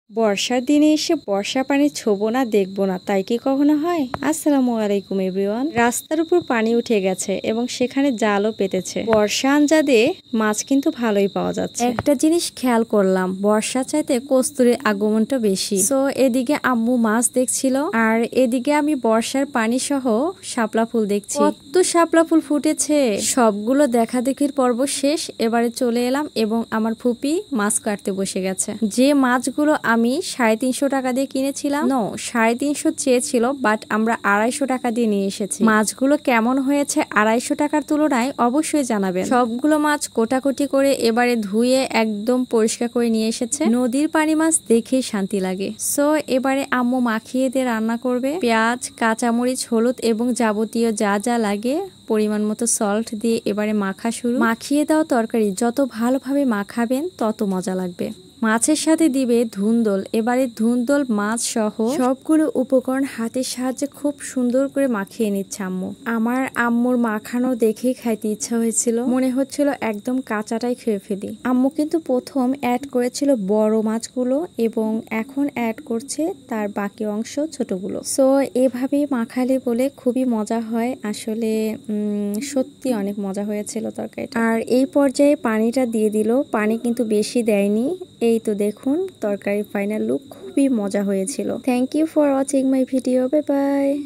বর্ষার দিনে এসে বর্ষা পানি ছোবো না দেখবো না, তাই কি কখনো হয়? আসসালামু আলাইকুম এভরিওয়ান। রাস্তার উপর পানি উঠে গেছে এবং সেখানে জালও পেতেছে। বর্ষা আঞ্জাদে মাছ কিন্তু ভালোই পাওয়া যাচ্ছে। একটা জিনিস খেয়াল করলাম, বর্ষা চাইতে কস্তুরীর আগমনটা বেশি। তো এদিকে আম্মু মাছ দেখছিল আর এদিকে আমি বর্ষার পানি সহ শাপলা ফুল দেখছি। কত শাপলা ফুল ফুটেছে, সবগুলো দেখা দেখির পর্ব শেষ। এবারে চলে এলাম এবং আমার ফুপি মাছ কাটতে বসে গেছে। যে মাছগুলো আমি 350 টাকা দিয়ে কিনেছিলাম, 350 চেয়েছিল, বাট আমরা 250 টাকা দিয়ে নিয়ে এসেছি। মাছগুলো কেমন হয়েছে 250 টাকার তুলনায় অবশ্যই জানাবেন। সবগুলো মাছ কোটাকুটি করে এবারে ধুয়ে একদম পরিষ্কার করে নিয়ে এসেছে। নদীর পানি মাছ দেখেই শান্তি লাগে। সো এবারে আম্মু মাখিয়ে দিয়ে রান্না করবে। পেঁয়াজ, কাঁচামরিচ, হলুদ এবং যাবতীয় যা যা লাগে পরিমাণ মতো সল্ট দিয়ে এবারে মাখা শুরু। মাখিয়ে দাও তরকারি যত ভালোভাবে মাখাবেন তত মজা লাগবে। মাছের সাথে দিবে ধুন্দল। এবারে ধুন্দল মাছ সহ সবগুলো উপকরণ হাতের সাহায্যে খুব সুন্দর করে মাখিয়ে নিচ্ছে আম্মু। আমার আম্মুর মাখানো দেখেই খাইতে ইচ্ছা হয়েছিল, মনে হচ্ছিল একদম কাঁচাটাই খেয়ে ফেলি। আম্মু কিন্তু প্রথম অ্যাড করেছিল বড় মাছগুলো এবং এখন অ্যাড করছে তার বাকি অংশ ছোটগুলো। সো এভাবে মাখালে বলে খুবই মজা হয়। আসলে সত্যি অনেক মজা হয়েছিল তরকারিটা। আর এই পর্যায়ে পানিটা দিয়ে দিল। পানি কিন্তু বেশি দেয়নি। এই তো দেখুন তরকারি ফাইনাল লুক খুবই মজা হয়েছিল। Thank you for watching my video. Bye by.